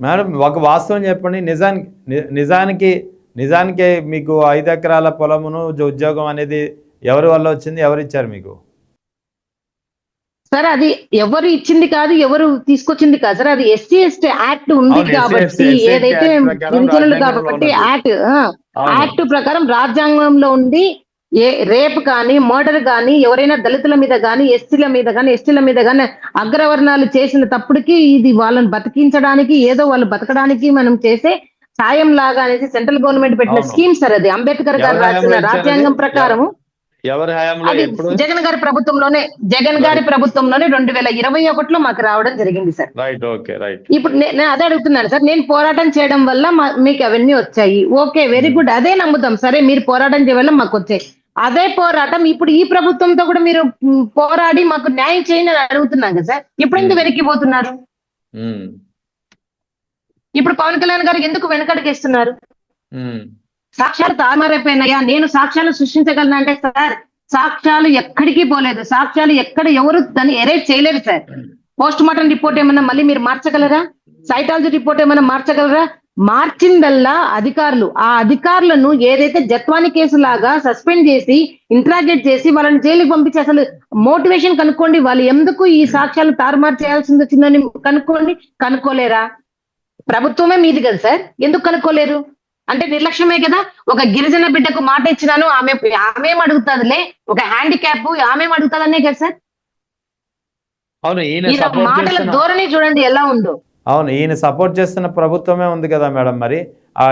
Madam ఒక వాస్తవం చెప్పండి. నిజానికి నిజానికి మీకు 5 ఎకరాల పొలమును ఉద్యోగం అనేది ఎవరి వల్ల వచ్చింది? ఎవరు ఇచ్చారు మీకు? సార్ అది ఎవరు ఇచ్చింది కాదు, ఎవరు తీసుకొచ్చింది కాదు సార్. అది ఎస్సీ ఎస్టీ యాక్ట్ ఉంది కాబట్టి, ఏదైతే గిరిజనులు కాబట్టి యాక్ట్ ప్రకారం రాజ్యాంగంలో ఉండి రేప్ కానీ మర్డర్ కానీ ఎవరైనా దళితుల మీద కానీ ఎస్సీల మీద కానీ ఎస్టీల మీద కానీ అగ్రవర్ణాలు చేసిన తప్పుడుకి ఇది వాళ్ళని బతికించడానికి, ఏదో వాళ్ళు బతకడానికి మనం చేసే సాయం లాగా అనేసి సెంట్రల్ గవర్నమెంట్ పెట్టిన స్కీమ్ సార్. అది అంబేద్కర్ గారు రాసిన రాజ్యాంగం ప్రకారం జగన్ గారి ప్రభుత్వంలోనే 2021లో మాకు రావడం జరిగింది సార్. ఇప్పుడు నేను అదే అడుగుతున్నాను సార్. నేను పోరాటం చేయడం వల్ల మీకు అవన్నీ వచ్చాయి. ఓకే, వెరీ గుడ్, అదే నమ్ముతాం. సరే, మీరు పోరాటం చేయడం వల్ల మాకు వచ్చాయి. అదే పోరాటం ఇప్పుడు ఈ ప్రభుత్వంతో కూడా మీరు పోరాడి మాకు న్యాయం చేయండి అని అడుగుతున్నాం కదా సార్. ఇప్పుడు ఎందుకు వెనక్కిపోతున్నారు? ఇప్పుడు పవన్ కళ్యాణ్ గారు ఎందుకు వెనకడిగేస్తున్నారు? సాక్ష్యాలు తారుమారైపోయినాయా? నేను సాక్ష్యాలు సృష్టించగలను అంటే సార్, సాక్ష్యాలు ఎక్కడికి పోలేదు. సాక్ష్యాలు ఎవరు దాన్ని ఎరేజ్ చేయలేరు సార్. పోస్ట్ మార్టం రిపోర్ట్ ఏమన్నా మళ్ళీ మీరు మార్చగలరా? సైటాలజీ రిపోర్ట్ ఏమన్నా మార్చగలరా? మార్చిందల్లా అధికారులు. ఆ అధికారులను ఏదైతే జత్వాని కేసు లాగా సస్పెండ్ చేసి ఇంట్రాగేట్ చేసి వాళ్ళని జైలుకి పంపించి అసలు మోటివేషన్ కనుక్కోండి. వాళ్ళు ఎందుకు ఈ సాక్ష్యాలు తారుమారు చేయాల్సింది వచ్చిందని కనుక్కోండి. కనుక్కోలేరా? ప్రభుత్వమే మీది కదా సార్, ఎందుకు కనుక్కోలేరు? అంటే నిర్లక్ష్యమే కదా. ఒక గిరిజన బిడ్డకు మాట ఇచ్చినాను, ఆమెం అడుగుతుందిలే. ఒక హ్యాండిక్యాప్ ఆమెం అడుగుతుందనే కదా సార్. మాటల ధోరణి చూడండి ఎలా ఉందో. అవును, ఈయన సపోర్ట్ చేస్తున్న ప్రభుత్వమే ఉంది కదా మేడం. మరి ఆ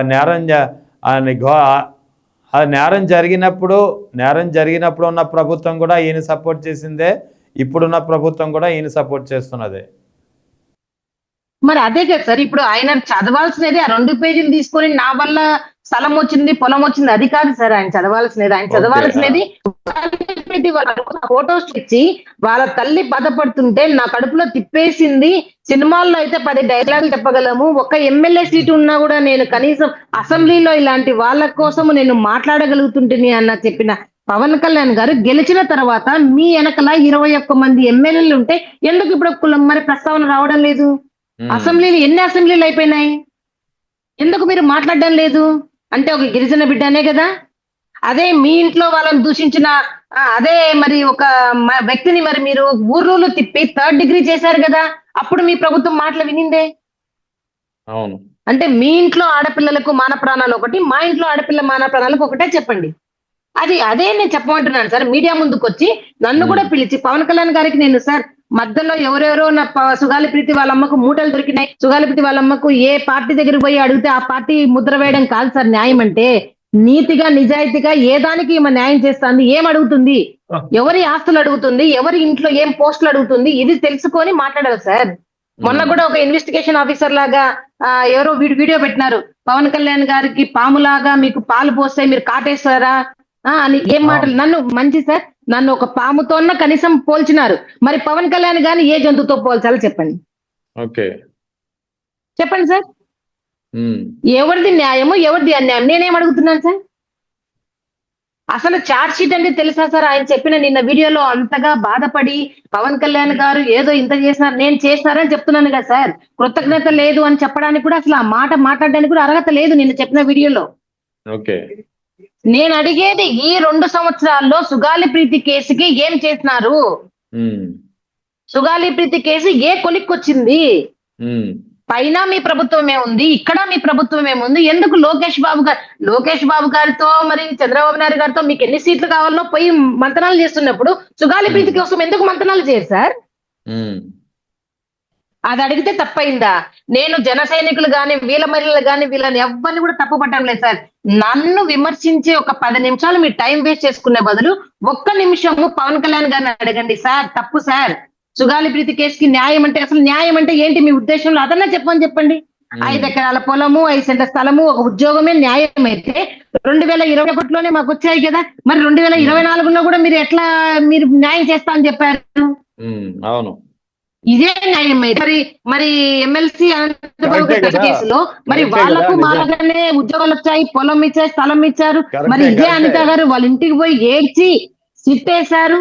నేరం జరిగినప్పుడు ఉన్న ప్రభుత్వం కూడా ఈయన సపోర్ట్ చేసిందే, ఇప్పుడున్న ప్రభుత్వం కూడా ఈయన సపోర్ట్ చేస్తున్నదే. మరి అదే కదా సార్. ఇప్పుడు ఆయన చదవాల్సినది ఆ 2 పేజీలు తీసుకొని నా వల్ల స్థలం వచ్చింది, పొలం వచ్చింది, అది కాదు సార్ ఆయన చదవాల్సినది. ఆయన చదవాల్సినది ఫోటోస్ ఇచ్చి వాళ్ళ తల్లి బాధపడుతుంటే నా కడుపులో తిప్పేసింది. సినిమాల్లో అయితే 10 డైలాగులు చెప్పగలము. ఒక ఎమ్మెల్యే సీటు ఉన్నా కూడా నేను కనీసం అసెంబ్లీలో ఇలాంటి వాళ్ళ కోసం నేను మాట్లాడగలుగుతుంటేని అన్న చెప్పిన పవన్ కళ్యాణ్ గారు గెలిచిన తర్వాత మీ వెనకల 21 మంది ఎమ్మెల్యేలు ఉంటే ఎందుకు ఇప్పుడు మరి ప్రస్తావన రావడం లేదు? అసెంబ్లీలు ఎన్ని అసెంబ్లీలు అయిపోయినాయి? ఎందుకు మీరు మాట్లాడడం లేదు? అంటే ఒక గిరిజన బిడ్డనే కదా. అదే మీ ఇంట్లో వాళ్ళని దూషించిన అదే మరి ఒక వ్యక్తిని మరి మీరు ఊర్రూలు తిప్పి 3rd డిగ్రీ చేశారు కదా, అప్పుడు మీ ప్రభుత్వం మాటలు వినిందే. అవును, అంటే మీ ఇంట్లో ఆడపిల్లలకు మాన ప్రాణాలు ఒకటి, మా ఇంట్లో ఆడపిల్ల మాన ప్రాణాలకు ఒకటే చెప్పండి. అదే నేను చెప్పమంటున్నాను సార్. మీడియా ముందుకు వచ్చి నన్ను కూడా పిలిచి పవన్ కళ్యాణ్ గారికి నేను సార్ మధ్యలో ఎవరెవరో నా సుగాలి ప్రీతి వాళ్ళ అమ్మకు మూటలు దొరికినాయి, సుగాలి ప్రీతి వాళ్ళ అమ్మకు ఏ పార్టీ దగ్గరికి పోయి అడిగితే ఆ పార్టీ ముద్ర వేయడం కాదు సార్ న్యాయం అంటే. నీతిగా నిజాయితీగా ఏ దానికి ఈమె న్యాయం చేస్తుంది, ఏం అడుగుతుంది, ఎవరి ఆస్తులు అడుగుతుంది, ఎవరి ఇంట్లో ఏం పోస్టులు అడుగుతుంది, ఇది తెలుసుకొని మాట్లాడాలి సార్. మొన్న కూడా ఒక ఇన్వెస్టిగేషన్ ఆఫీసర్ లాగా ఎవరో వీడియో పెట్టినారు. పవన్ కళ్యాణ్ గారికి పాములాగా మీకు పాలు పోస్తే మీరు కాటేస్తారా అని ఏం మాటలు. నన్ను మంచి సార్, నన్ను ఒక పాముతో కనీసం పోల్చినారు. మరి పవన్ కళ్యాణ్ గాని ఏ జంతువుతో పోల్చాలో చెప్పండి. చెప్పండి సార్, ఎవరిది న్యాయము ఎవరిది అన్యాయం? నేనేం అడుగుతున్నాను సార్? అసలు చార్జ్ షీట్ అంటే తెలుసా సార్? ఆయన చెప్పిన నిన్న వీడియోలో అంతగా బాధపడి పవన్ కళ్యాణ్ గారు ఏదో ఇంత చేసినారు, నేను చేసినారని చెప్తున్నాను కదా సార్. కృతజ్ఞత లేదు అని చెప్పడానికి కూడా అసలు ఆ మాట మాట్లాడడానికి కూడా అర్హత లేదు నిన్న చెప్పిన వీడియోలో. నేను అడిగేది ఈ 2 సంవత్సరాల్లో సుగాలి ప్రీతి కేసుకి ఏం చేసినారు? సుగాలి ప్రీతి కేసు ఏ కొలిక్కొచ్చింది? పైన మీ ప్రభుత్వమే ఉంది, ఇక్కడ మీ ప్రభుత్వమే ఉంది. ఎందుకు లోకేష్ బాబు గారితో మరి చంద్రబాబు నాయుడు గారితో మీకు ఎన్ని సీట్లు కావాలనో పోయి మంతనాలు చేస్తున్నప్పుడు సుగాలి ప్రీతి కోసం ఎందుకు మంతనాలు చేయరు సార్? అది అడిగితే తప్పైందా? నేను జన సైనికులు గాని వీళ్ళ మహిళలు గాని వీళ్ళని ఎవరిని కూడా తప్పు పట్టడం లేదు సార్. నన్ను విమర్శించి ఒక 10 నిమిషాలు మీరు టైం వేస్ట్ చేసుకునే బదులు 1 నిమిషము పవన్ కళ్యాణ్ గారిని అడగండి. సార్ తప్పు సార్, సుగాలి ప్రీతి కేసుకి న్యాయం అంటే అసలు న్యాయం అంటే ఏంటి మీ ఉద్దేశంలో? అదన్నా చెప్పండి. 5 ఎకరాల పొలము, 5 సెంట్ల స్థలము, ఒక ఉద్యోగమే న్యాయం అయితే 2021లోనే మాకు వచ్చాయి కదా. మరి 2024లో కూడా మీరు ఎట్లా మీరు న్యాయం చేస్తా అని చెప్పారు? అవును, ఇదే న్యాయం అయితే మరి ఎమ్మెల్సీ కేసులో మరి వాళ్ళకు మాలాగానే ఉద్యోగాలు వచ్చాయి, పొలం ఇచ్చారు, స్థలం ఇచ్చారు. మరి ఇదే అనిత గారు వాళ్ళ ఇంటికి పోయి ఏడ్చి సిట్టేశారు.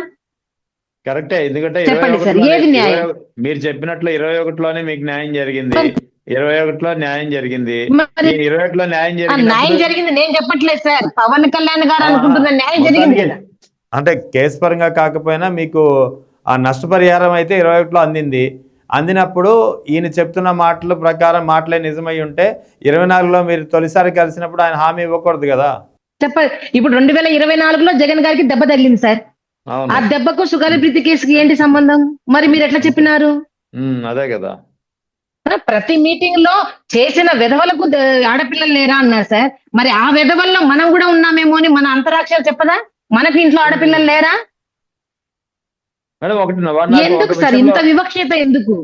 కరెక్టే. ఎందుకంటే చెప్పండి సార్, ఏది న్యాయం? మీరు చెప్పినట్లు 21లోనే మీకు న్యాయం జరిగింది. 21లో న్యాయం జరిగింది. మరి ఈ 21లో న్యాయం న్యాయం జరిగినప్పుడు జరిగింది నేను చెప్పట్లేదు సార్, పవన్ కళ్యాణ్ గారు ఆ, అనుకుంటున్న న్యాయం జరిగింది మొత్తానికి కదా. అంటే కేసు పరంగా కాకపోయినా మీకు ఆ నష్టపరిహారం అయితే 21లో అందింది. అందినప్పుడు ఈయన చెప్తున్న మాటల ప్రకారం మాటలే నిజమై ఉంటే 24లో మీరు తొలిసారి కలిసినప్పుడు ఆయన హామీ ఇవ్వకూడదు కదా. ఇప్పుడు 2024లో జగన్ గారికి దెబ్బ తగిలింది సార్. ఆ అవును. దెబ్బకు సుగాలి ప్రీతి కేసుకి ఏంటి సంబంధం? మరి మీరు ఎట్లా చెప్పినారు? అదే కదా. ప్రతి మీటింగ్ లో చేసిన విధవలకు ఆడపిల్లలు లేరా అన్నారు సార్. మరి ఆ విధవల్లో మనం కూడా ఉన్నామేమో అని మన అంతరాక్షలు చెప్పదా? మనకి ఇంట్లో ఆడపిల్లలు లేరా? మేడం ఒకటి నాకు ఒక ఎందుకు సార్ విషయంలో ఇంత వివక్షత ఎందుకు?